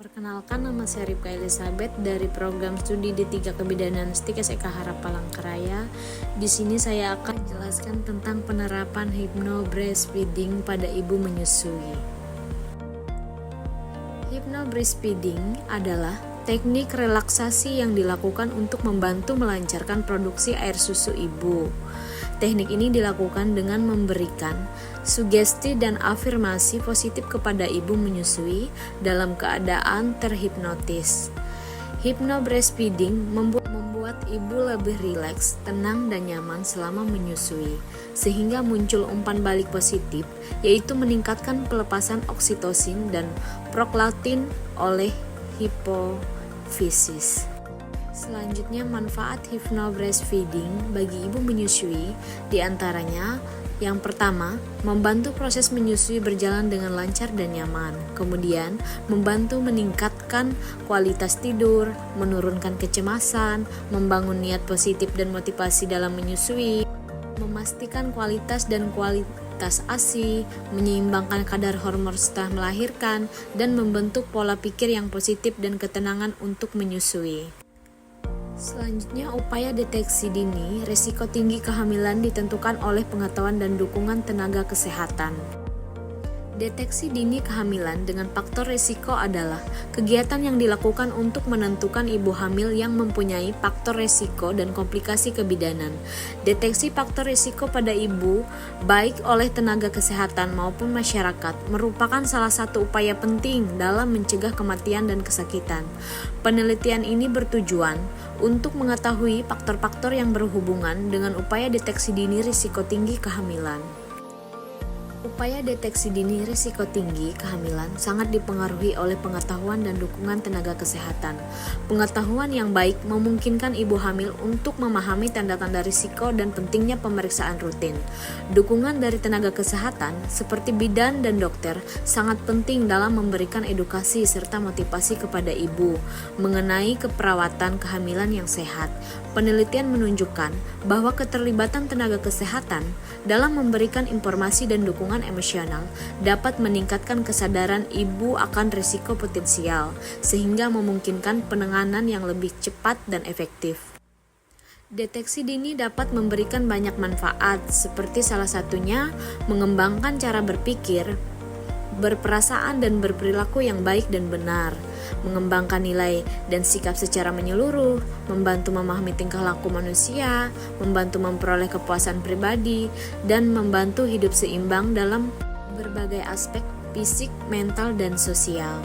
Perkenalkan, nama saya Ripka Elizabeth dari program studi D3 Kebidanan STIK SEK Harap Palangkaraya. Di sini saya akan menjelaskan tentang penerapan hypno-breastfeeding pada ibu menyusui. Hypno-breastfeeding adalah teknik relaksasi yang dilakukan untuk membantu melancarkan produksi air susu ibu. Teknik ini dilakukan dengan memberikan sugesti dan afirmasi positif kepada ibu menyusui dalam keadaan terhipnotis. Hypno-breastfeeding membuat ibu lebih rileks, tenang, dan nyaman selama menyusui, sehingga muncul umpan balik positif, yaitu meningkatkan pelepasan oksitosin dan prolaktin oleh hipofisis. Selanjutnya, manfaat hypno-breastfeeding bagi ibu menyusui diantaranya: yang pertama, membantu proses menyusui berjalan dengan lancar dan nyaman. Kemudian, membantu meningkatkan kualitas tidur, menurunkan kecemasan, membangun niat positif dan motivasi dalam menyusui, memastikan kualitas ASI, menyeimbangkan kadar hormon setelah melahirkan, dan membentuk pola pikir yang positif dan ketenangan untuk menyusui. Selanjutnya, upaya deteksi dini risiko tinggi kehamilan ditentukan oleh pengetahuan dan dukungan tenaga kesehatan. Deteksi dini kehamilan dengan faktor risiko adalah kegiatan yang dilakukan untuk menentukan ibu hamil yang mempunyai faktor risiko dan komplikasi kebidanan. Deteksi faktor risiko pada ibu, baik oleh tenaga kesehatan maupun masyarakat, merupakan salah satu upaya penting dalam mencegah kematian dan kesakitan. Penelitian ini bertujuan untuk mengetahui faktor-faktor yang berhubungan dengan upaya deteksi dini risiko tinggi kehamilan. Upaya deteksi dini risiko tinggi kehamilan sangat dipengaruhi oleh pengetahuan dan dukungan tenaga kesehatan. Pengetahuan yang baik memungkinkan ibu hamil untuk memahami tanda-tanda risiko dan pentingnya pemeriksaan rutin. Dukungan dari tenaga kesehatan seperti bidan dan dokter sangat penting dalam memberikan edukasi serta motivasi kepada ibu mengenai keperawatan kehamilan yang sehat. Penelitian menunjukkan bahwa keterlibatan tenaga kesehatan dalam memberikan informasi dan dukungan emosional dapat meningkatkan kesadaran ibu akan risiko potensial, sehingga memungkinkan penanganan yang lebih cepat dan efektif. Deteksi dini dapat memberikan banyak manfaat, seperti salah satunya mengembangkan cara berpikir, berperasaan dan berperilaku yang baik dan benar, mengembangkan nilai dan sikap secara menyeluruh, membantu memahami tingkah laku manusia, membantu memperoleh kepuasan pribadi, dan membantu hidup seimbang dalam berbagai aspek fisik, mental, dan sosial.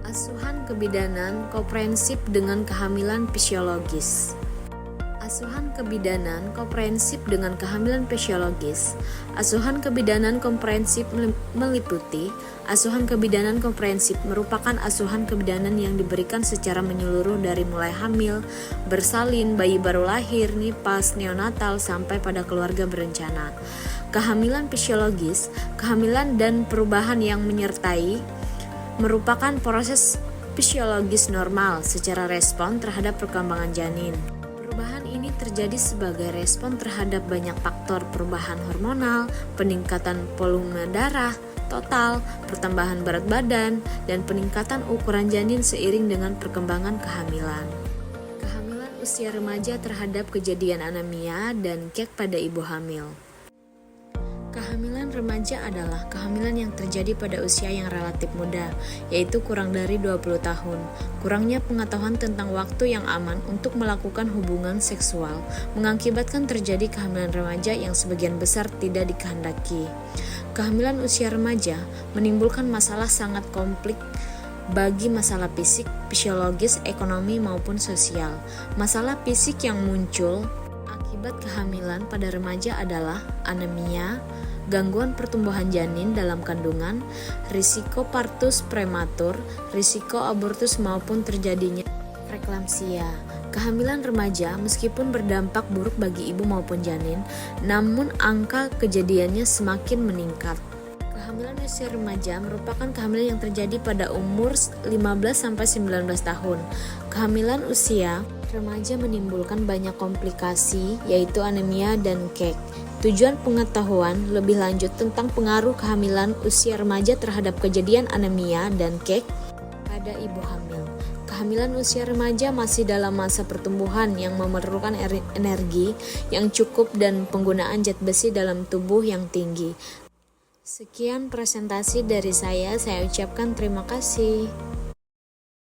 Asuhan kebidanan komprehensif dengan kehamilan fisiologis. Asuhan kebidanan komprehensif dengan kehamilan fisiologis. Asuhan kebidanan komprehensif meliputi asuhan kebidanan komprehensif merupakan asuhan kebidanan yang diberikan secara menyeluruh dari mulai hamil, bersalin, bayi baru lahir, nifas, neonatal, sampai pada keluarga berencana. Kehamilan fisiologis, kehamilan dan perubahan yang menyertai merupakan proses fisiologis normal secara respon terhadap perkembangan janin. Perubahan ini terjadi sebagai respon terhadap banyak faktor perubahan hormonal, peningkatan volume darah total, pertambahan berat badan, dan peningkatan ukuran janin seiring dengan perkembangan kehamilan. Kehamilan usia remaja terhadap kejadian anemia dan kek pada ibu hamil. Kehamilan remaja adalah kehamilan yang terjadi pada usia yang relatif muda, yaitu kurang dari 20 tahun. Kurangnya pengetahuan tentang waktu yang aman untuk melakukan hubungan seksual mengakibatkan terjadi kehamilan remaja yang sebagian besar tidak dikehendaki. Kehamilan usia remaja menimbulkan masalah sangat kompleks bagi masalah fisik, fisiologis, ekonomi, maupun sosial. Masalah fisik yang muncul akibat kehamilan pada remaja adalah anemia, gangguan pertumbuhan janin dalam kandungan, risiko partus prematur, risiko abortus maupun terjadinya preeklamsia. Kehamilan remaja meskipun berdampak buruk bagi ibu maupun janin, namun angka kejadiannya semakin meningkat. Kehamilan usia remaja merupakan kehamilan yang terjadi pada umur 15-19 tahun. Kehamilan usia remaja menimbulkan banyak komplikasi, yaitu anemia dan kek. Tujuan pengetahuan lebih lanjut tentang pengaruh kehamilan usia remaja terhadap kejadian anemia dan kek pada ibu hamil. Kehamilan usia remaja masih dalam masa pertumbuhan yang memerlukan energi yang cukup dan penggunaan zat besi dalam tubuh yang tinggi. Sekian presentasi dari saya ucapkan terima kasih.